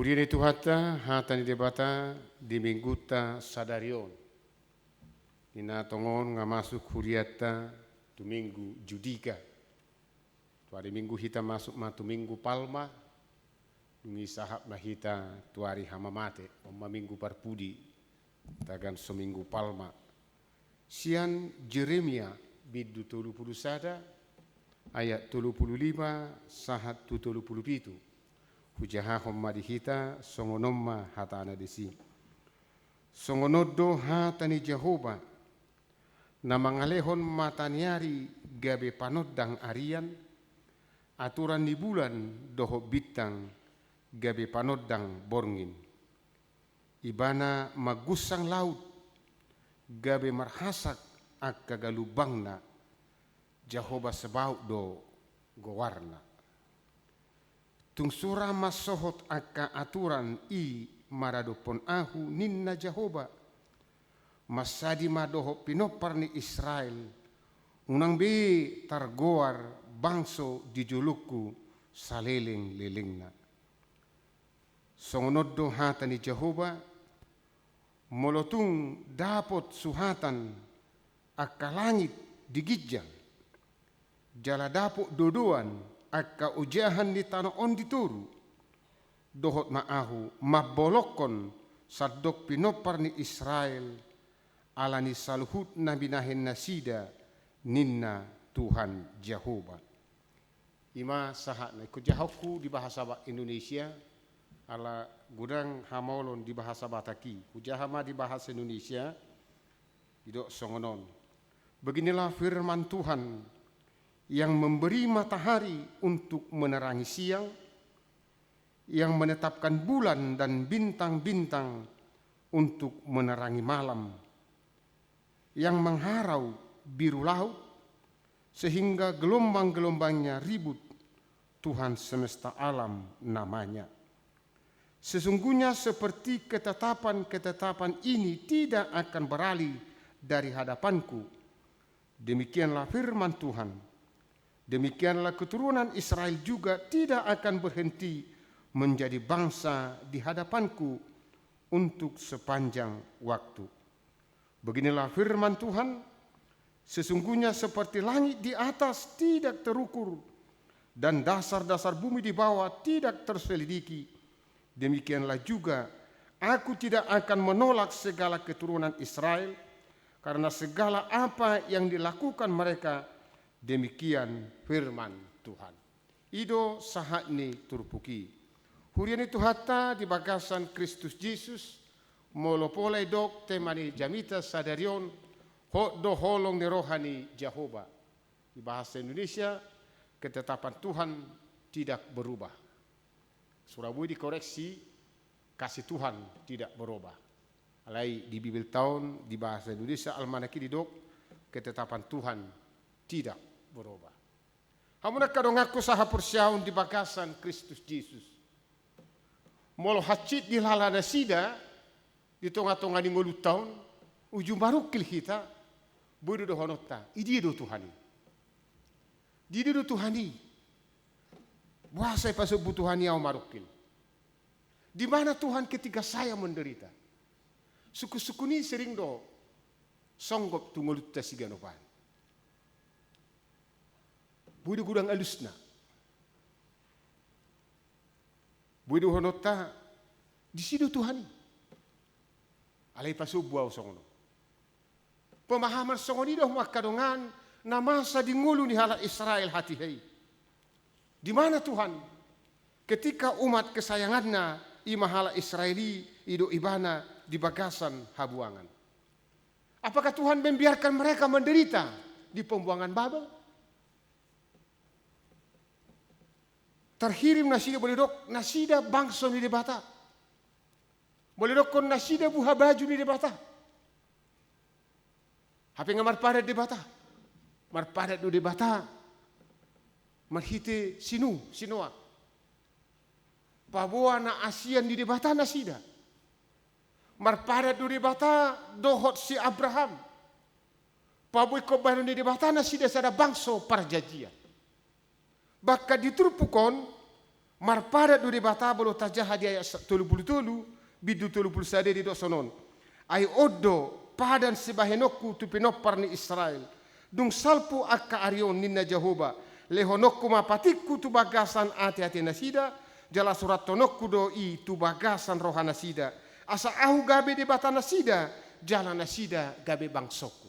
Huriani tuhata hatani debata di mingguta sadarion. Ina tongon nga masuk huriata tu minggu judika. Tuari minggu hita masuk matu minggu palma. Dungi sahab na hita tuari hamamate. Oma minggu parpudi. Tagan seminggu palma. Sian Jeremia bidu 30 ayat 35 sahat 37. Hujaha homma dihita songonomma hatana desi. Songonodo hatani Jehovah. Namangalehon mataniari gabe panodang arian. Aturan di bulan doho bitang gabe panodang borngin. Ibana magusang laut gabe marhasak akka galubangna. Jehovah sebaut do gowarna. Tungsura masohot akka aturan i maradopon ahu ninna Jehovah. Masadi madoho pinopar ni Israel. Unang be targoar bangso di juluku saleleng lelengna. Songonoddo hata ni Jehovah. Molotung dapot suhatan akka langit digijang. Jala dapot dodoan akka ujahan di tanah on dituru. Dohot maahu mabolokon sadok pinopar ni Israel. Alani saluhut na binahin nasida ninna Tuhan Jehovah. Ima sahat na ikut jahauku di bahasa Indonesia. Ala gudang hamolon di bahasa Bataki. Hujahama di bahasa Indonesia. Idok songonon. Beginilah firman Tuhan yang memberi matahari untuk menerangi siang, yang menetapkan bulan dan bintang-bintang untuk menerangi malam, yang mengharau biru laut sehingga gelombang-gelombangnya ribut, Tuhan semesta alam namanya. Sesungguhnya seperti ketetapan-ketetapan ini tidak akan beralih dari hadapanku. Demikianlah firman Tuhan. Demikianlah keturunan Israel juga tidak akan berhenti menjadi bangsa di hadapanku untuk sepanjang waktu. Beginilah firman Tuhan, sesungguhnya seperti langit di atas tidak terukur dan dasar-dasar bumi di bawah tidak terselidiki, demikianlah juga aku tidak akan menolak segala keturunan Israel karena segala apa yang dilakukan mereka. Demikian firman Tuhan. Ido sahatni turpuki. Huriani tuhata di bagasan Kristus Yesus. Molopolai dok temani jamita sadarion. Hok do holong ni rohani Jehovah. Di bahasa Indonesia, ketetapan Tuhan tidak berubah. Surabaya dikoreksi, kasih Tuhan tidak berubah. Alai di Bibel tahun di bahasa Indonesia almanaki didok, ketetapan Tuhan tidak berubah. Hamuna kadong aku saha persyaun di bagasan Kristus Yesus. Molo hacit di lalana sida di tonga-tonga di ngolu tahun ujung barukil kita bodo do honota idi do Tuhani. Di do Tuhani. Buasai pasuk butuhani au marukil. Di mana Tuhan ketika saya menderita? Suku-suku ni sering do songgop tu ngolu ta siganopan. Budu gudang alusna. Budu honota di situ Tuhan. Alai pasu buau songono. Pemahaman songoni dah makadongan namasa di ngulu ni hala Israel hati hei. Di mana Tuhan? Ketika umat kesayangannya imahala Israeli ido ibana di bagasan habuangan. Apakah Tuhan membiarkan mereka menderita di pembuangan Babel? Terhirim nasida boleh dok nasida bangsa ni debata. Boleh dok kon nasida buha baju ni debata. Hape ngamar padat debata. Mar padat do debata. Marhite sinua. Paboa na ASEAN di debata nasida. Mar padat do debata dohot si Abraham. Paboy ko baru di debata nasida sada bangsa perjanjian. Baka diturpukon Marpada do debata bolo tajaha di ayat 33 bidu 30 di do sonon. Ai oddo padan sebahenokku tu penopar ni Israel. Dung salpu akka arion ninna Jehovah. Lehonokku mapatikku tu bagasan ati-ati nasida. Jala surat tonokku doi tu bagasan roha nasida. Asa ahu gabe debata nasida. Jala nasida gabe bangsoku.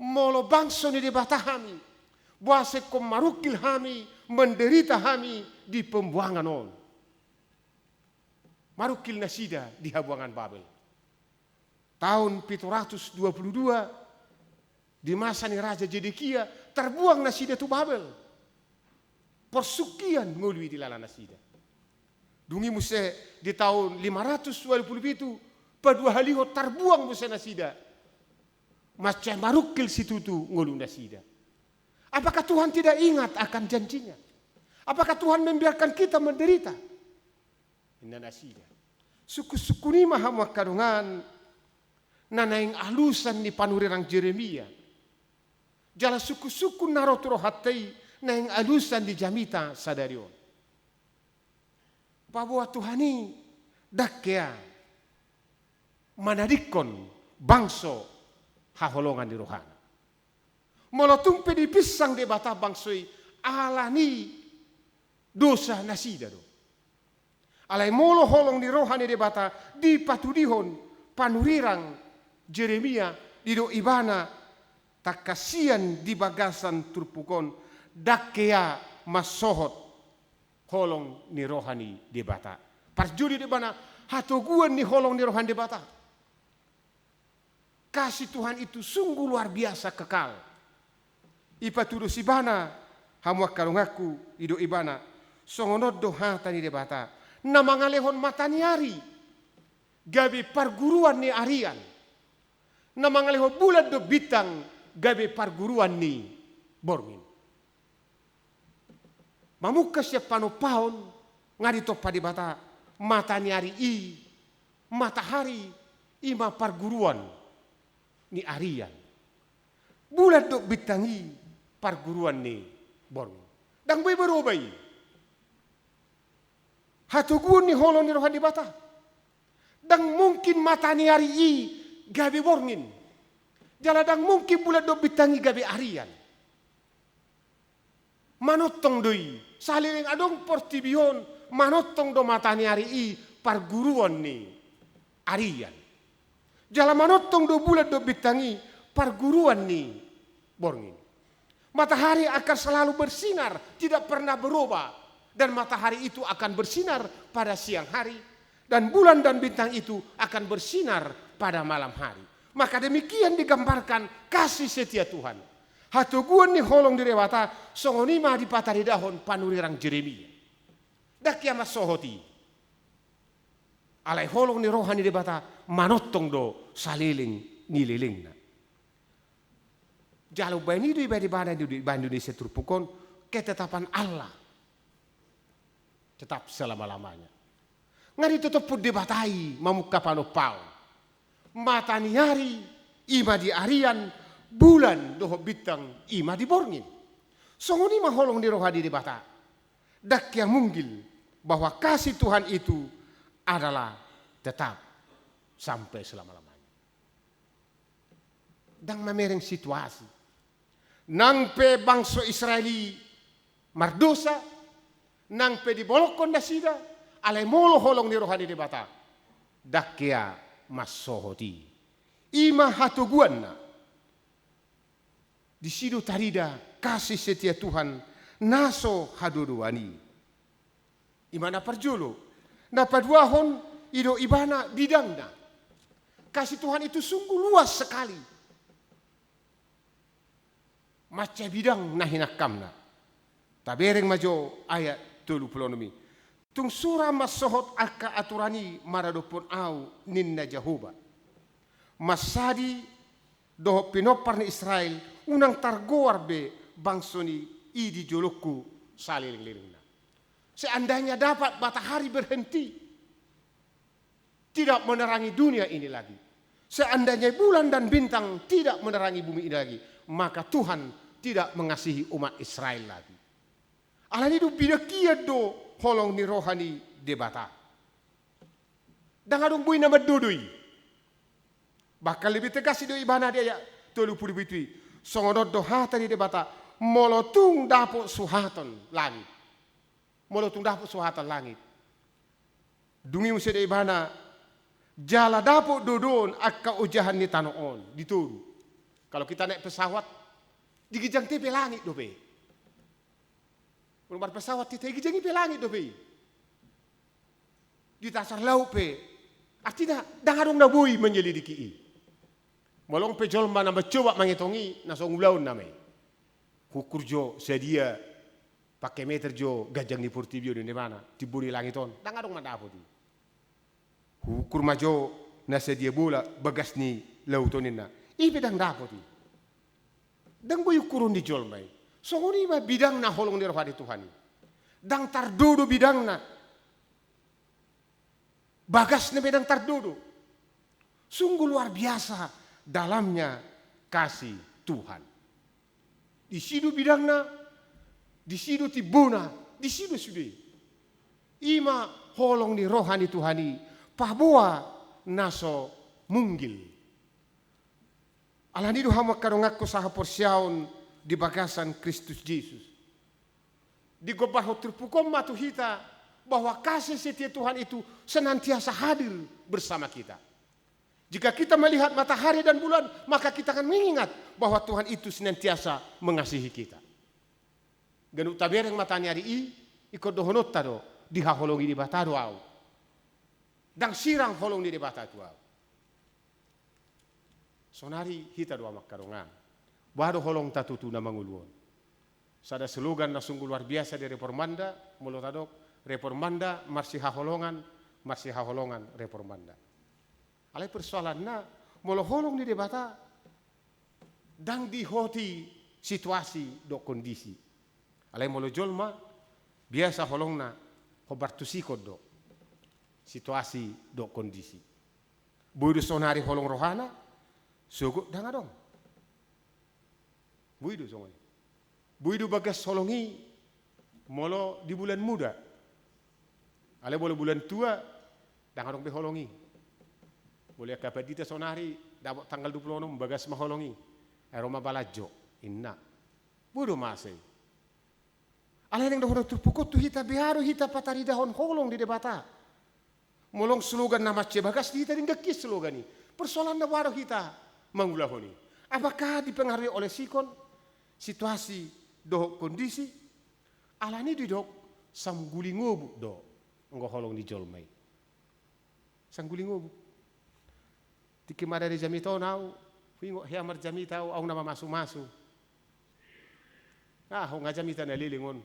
Molo bangso ni debata kami. Buase kom marukil kami, menderita kami di pembuangan on. Marukil nasida di habuangan Babel. Tahun 722 di masa ni Raja Zedekia terbuang nasida tu Babel. Persukian ngului di lala nasida. Dungi muse di tahun 527 padua haliho terbuang muse nasida. Macam marukil situ tu ngulu nasida. Apakah Tuhan tidak ingat akan janjinya? Apakah Tuhan membiarkan kita menderita? Inna nasida. Suku-suku ni maha makadungan nanaing alusan ni panurirang Jeremia. Jala suku-suku naroturo hatei naing alusan di jamita sadarion. Bahwa Tuhan ini dakya manadikon bangso haholongan di rohana. Molotumpe di pisang de bata bangsoi alani dosa nasida do. Alai molo holong di rohani de bata di patudihon panurirang Jeremia di do ibana takasian di bagasan turpukon dakea masohot holong ni rohani de bata. Parjudi de bana hatoguan ni holong ni rohani de bata. Kasih Tuhan itu sungguh luar biasa kekal. Ipatudo si bana hamuak kalungaku ido ibana songonod do hatani debata na mangalehon mataniari gabi parguruan ni arian na mangalehon bulan do bitang gabi parguruan ni bormin mamuka siya panopaon ngarito pa debata mataniari matahari ima parguruan ni arian bulan do bitangi parguruan ni bormin. Dang bay barobay. Hatugun ni holon ni rohan di bata. Dang mungkin mata ni hari gabi bormin. Jala dang mungkin bulan do bitangi gabi arian. Manotong doi. Saliling adong portibion. Manotong do mata ni hari parguruan ni arian. Jala manotong do bulan do bitangi parguruan ni bormin. Matahari akan selalu bersinar, tidak pernah berubah. Dan matahari itu akan bersinar pada siang hari. Dan bulan dan bintang itu akan bersinar pada malam hari. Maka demikian digambarkan kasih setia Tuhan. Hatuguan ni holong direwata, songonima di patari dahon panurirang Jeremia. Dakia masohoti. Alai holong ni rohani debata, manotong do saliling nililingna. Jalo bani do ibadah di Indonesia turpukon ketetapan Allah tetap selama-lamanya. Ngari tetap pun debatai mamuka panopau. Mataniari ima di arian bulan doho bitang ima di borngin. Songoni maholong di rohadi debata. Dak yang munggil bahwa kasih Tuhan itu adalah tetap sampai selama-lamanya. Dang mamereng situasi. Nang pe bangso Israeli mardosa, nang pe di bolokon nasida, alai molo holong ni rohani de bata. Dakya masohoti. Ima hatuguanna. Di sido tarida kasih setia Tuhan naso haduduani. Imana parjolo. Na paduahon ido ibana bidangna. Kasih Tuhan itu sungguh luas sekali. Maca bidang nahinakamna. Tabereng majo ayat 36. Tung surah masohot akka aturani maradopon au ninna Jehovah. Masadi doho pinopar ni Israel unang targoar be bangsoni idi jolokku saliling-lilingna. Seandainya dapat matahari berhenti tidak menerangi dunia ini lagi. Seandainya bulan dan bintang tidak menerangi bumi ini lagi, maka Tuhan tidak mengasihi umat Israel lagi. Alani do bidakia do holong ni rohani debata. Dangadong buy na madudoy. Bakal lebih tegas do ibana dia ya tolu puri bitui. Songodot do hata di debata molotung dapo suhaton langit. Molotung dapo suhatan langit. Dungi musia de ibana jala dapo dodon akka ujahan ni tanoon dituru. Kalau kita naik pesawat digijang tepe langit do pe. Rumah pesawat kita digijang tepe langit do pe. Di dasar laut pe. Artinya dangadong na bui menyelidiki. Molong pe jolma na coba mangitongi na song ulaun na me. Hukur jo sedia pakai meter jo gajang ni portibio di mana tiburi langiton dangadong madapo di. Hukur majo na sedia bola bagas ni lautonin na. Ibe dang dapo di. Dang boy kurun di jolmai. Songoni ma bidang na holong ni rohani Tuhan. Dang tardodo bidang na. Bagas na bedang tardodo. Sungguh luar biasa dalamnya kasih Tuhan. Di sidu bidangna, di sidu tibuna, di sidu sudah. Ima holong ni rohani Tuhani, pahboa naso munggil. Alani do hamak karongakko saha porsiaon di bagasan Kristus Yesus. Di gobaho terpukom matu hita bahwa kasih setia Tuhan itu senantiasa hadir bersama kita. Jika kita melihat matahari dan bulan, maka kita akan mengingat bahwa Tuhan itu senantiasa mengasihi kita. Ganuk tabereng matanya di ikut dohonot tado dihaholongi di batado au. Dang sirang holong di batado au. Sonari hita doa makarongan. Baru holong tatutu na manguluon. Sada slogan na sungguh luar biasa di Reformanda, mulo tadok Reformanda marsi haholongan Reformanda. Alai persoalan na molo holong di debata dang dihoti situasi do kondisi. Alai molo jolma biasa holong na hobartusiko do situasi do kondisi. Buidu sonari holong rohana sugut dang adong. Buidu songai. Buidu bagas holongi molo di bulan muda. Alai molo bulan tua dang adong be holongi. Boleh kapadita sonari dapat tanggal 26 bagas maholongi. Aroma balajo inna. Bodo masay. Alay nang dohoro terpukot tu hita biharu hita patari dahon holong di debata. Molong slogan nama ce bagas hita dinggakis slogan ni. Persoalan na waro hita mangulahoni. Apakah dipengaruhi oleh sikon situasi doh kondisi alani di dok samgulingobu do nggo holong di jolmai. Sanggulingobu. Tiki mada di jamito nau, pingo hiamar jamita au nama masu. Ho ngajamita na lilingon,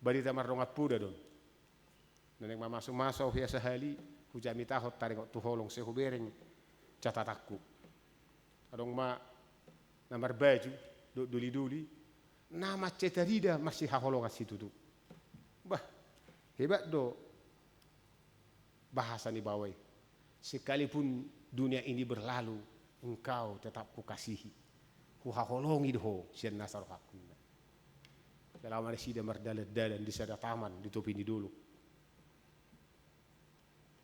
barita marrongat puda don. Nenek masu au hia sahali, hu jamita hot taring tu holong sehubereng catatakku. Adong ma namar baju duli nama cetarida masih haholong asitu tu. Bah, hebat do bahasa ni bawai. Sekalipun dunia ini berlalu, engkau tetap kukasihi. Kuhaholongi doh sian nasar hakuna. Dalam ada sida mardalan di sada taman di topi ini dulu.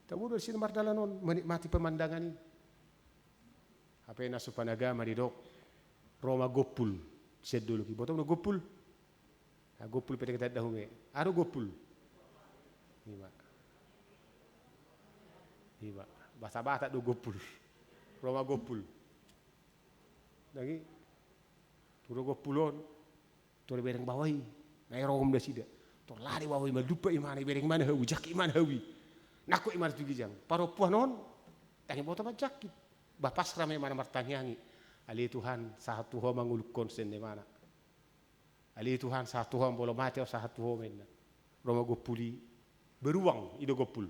Tamu dari sini mardalan non menikmati pemandangan ini. Apa yang nasupan agama di dok Roma gopul siad dulu ki. Botong no gopul. Gopul pada kita dahulu. Aro gopul. Iba. Basa-basa do gopul. Roma gopul. Lagi turo gopulon. Turo bereng bawai. Nai rom da sida. Tor lari bawai malupa imana bereng mana hawi jak imana hawi. Naku imana tu gijang. Paro puan non. Tangi bota majaki. Bapas rame mana martanyangi. Ali Tuhan satu ho manguluk konsen de mana. Ali Tuhan satu ho bolo mati satu ho menna. Roma gopuli beruang ido gopul.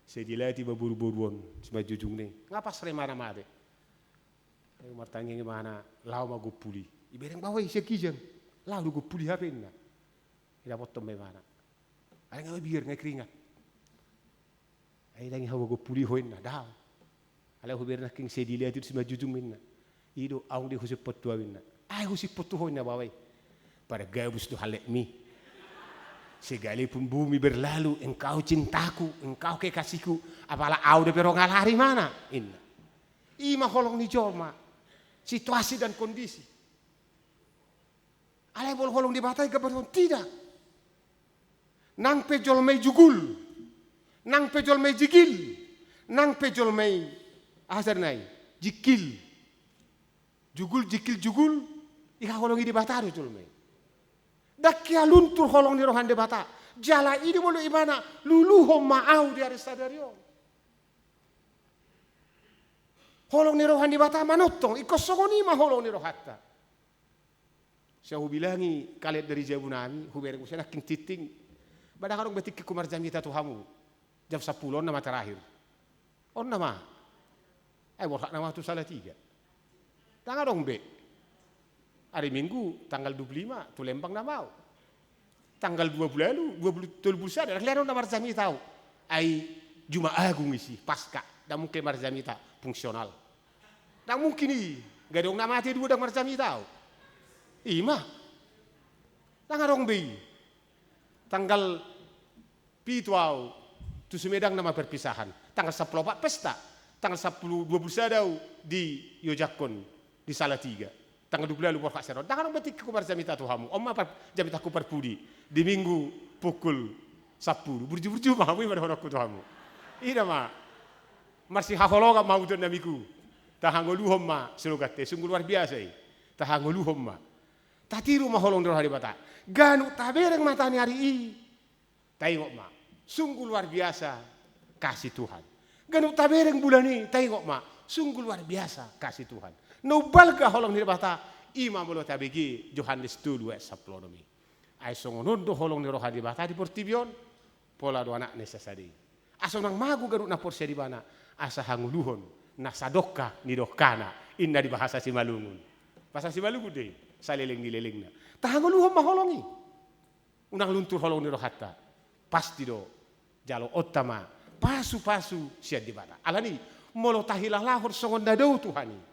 Saya dilati baburu-buruan sama jujung ni. Ngapa sering mana-mana? Saya martanya mana? Lau ma gopuli. Ibereng bawah isi kijang. Lau do gopuli apa ini? Ida potong mana? Ada nggak biar nggak keringat? Ada yang hawa gopuli hoin na dah. Ada biar nak king saya dilati sama jujung minna. Ido aung di husip potu minna. Ay husip potu hoin na bawah. Para gabus do halek mi. Segalipun bumi berlalu, engkau cintaku, engkau kekasihku, apalah au de pero ngalari mana? Inna. Ima holong ni jorma, situasi dan kondisi. Alai bol holong di batai kebetulan tidak. Nang pejol mei jugul, nang pejol mei jigil, nang pejol mei asar nai jikil, jugul jikil jugul, ika holong di batai jol mei. Dakia luntur holong ni rohan de bata. Jala ini bolu imana lulu homa au di arista dario. Holong ni rohan di bata manotong ikosongoni ma holong ni rohatta. Saya bilangi kalet dari jabunami hubere kusena king titing. Badang arong betik kumar jamita tuhamu. Jam 10 nama terakhir. On nama. Borhak nama tu salah 3. Tanggal dong be. Hari Minggu tanggal 25 tu Lembang na mau. Tanggal 2 bulan lalu 20 bulan ada lero na marzami tahu. Ai Juma Agung isi pasca. Da mungkin marzami ta fungsional. Da mungkin ni gadong na mati 2 da marzami tahu. Ima. Tanggal dong be. Tanggal pituau tu Sumedang nama perpisahan. Tanggal 10 pesta. Tanggal 10 20 di Yojakon di Salatiga. Tanggal 12 lupa kak serot. Tangan betik ku jamita tuhamu. Om apa jamita ku perpudi di minggu pukul 10. Burju-burju mahamu ibadah honokku tuhamu. Ida ma. Masih hahologa mau dan namiku. Tahangolu homma selogate sungguh luar biasa. Tahangolu homma. Tatiru maholong doh hari bata. Ganu tabereng matani hari i. Tengok ma. Sungguh luar biasa kasih Tuhan. Ganu tabereng bulan ini. Tengok ma. Sungguh luar biasa kasih Tuhan. No balga holong ni bata ima molo tabegi Johannes 2 saplonomi. Ai songonon do holong ni roha di bata di portibion pola do anak nesasadi. Aso nang magu garuk na porsia di bana asa hanguluhon na sadokka ni dokana inna di bahasa Simalungun. Bahasa Simalungun deh saleleng ni lelengna. Tahanguluhon maholongi. Unang luntur holong ni rohata. Pasti do jalo otama pasu-pasu sia di bata. Alani molo tahilah lahor songon dadau Tuhani.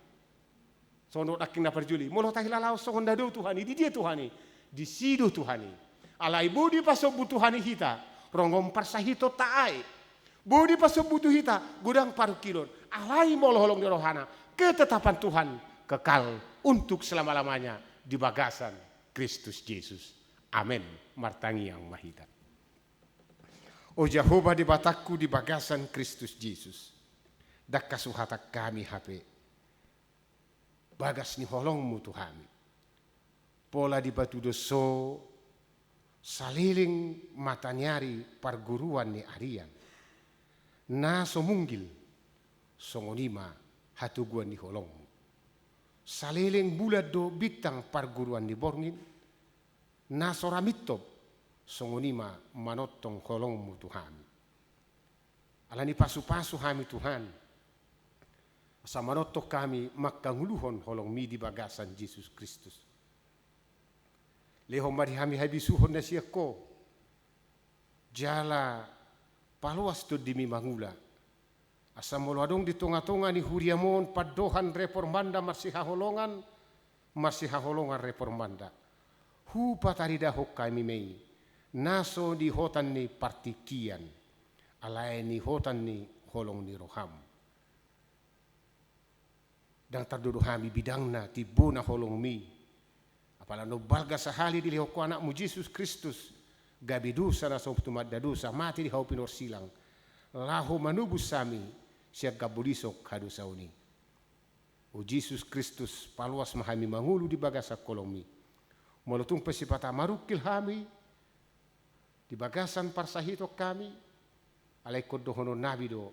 Sono daking na perjuli. Molo tahilalau songon dadau Tuhani. Di dia Tuhani. Di sido Tuhani. Alai budi paso butuhani hita. Rongom parsahito taai. Budi paso butuh hita. Gudang paru kilon. Alai molo holong di rohana. Ketetapan Tuhan kekal untuk selama-lamanya di bagasan Kristus Yesus. Amin. Martangi yang mahita. O Jehovah di bataku di bagasan Kristus Yesus. Dak kasuhata kami HP. Bagas ni holongmu Tuhan. Pola di batu doso saliling matanyari parguruan ni arian. Na somunggil songonima hatuguan ni holongmu. Saliling bulat do bitang parguruan ni borngin. Na soramitop songonima manotong holongmu Tuhan. Alani pasu-pasu kami Tuhan. Sa manotok kami makanguluhon holong mi di bagasan Yesus Kristus. Lehom mari kami habisuhon na siya ko. Jala paluas to di mi mangula. Asa molwadong di tunga-tunga ni huriamon padohan reformanda masih haholongan reformanda. Hu patarida hok kami mei. Naso di hotan ni partikian. Alai ni hotan ni holong ni roham. Dan terduduh kami bidangna tibuna holong mi. Apala no balga sahali di lihoko anakmu Yesus Kristus. Gabi dosa na sob tumadda dosa mati di hau pinor silang. Laho manubus sami siya gabulisok hadosa uni. O Yesus Kristus paluas mahami mangulu di bagasa kolong mi. Molotung pesipata marukil kami di bagasan parsahitok kami. Alay kodohono nabi do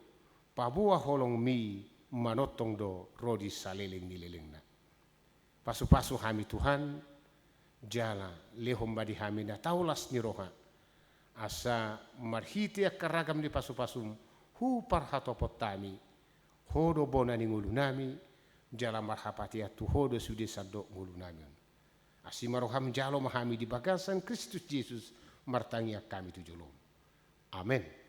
pabuah holong mi. Manotong do rodi saleleng ni lelengna. Pasu-pasu kami Tuhan jala lehom badi kami na taulas ni roha. Asa marhiti karagam di pasu-pasum hu parhatopot tami. Hodo bona ni ngulu nami jala marhapati atu hodo sude sadok ngulu nami. Asimaroham jalo mahami di bagasan Kristus Yesus martangia kami tujulong. Amin.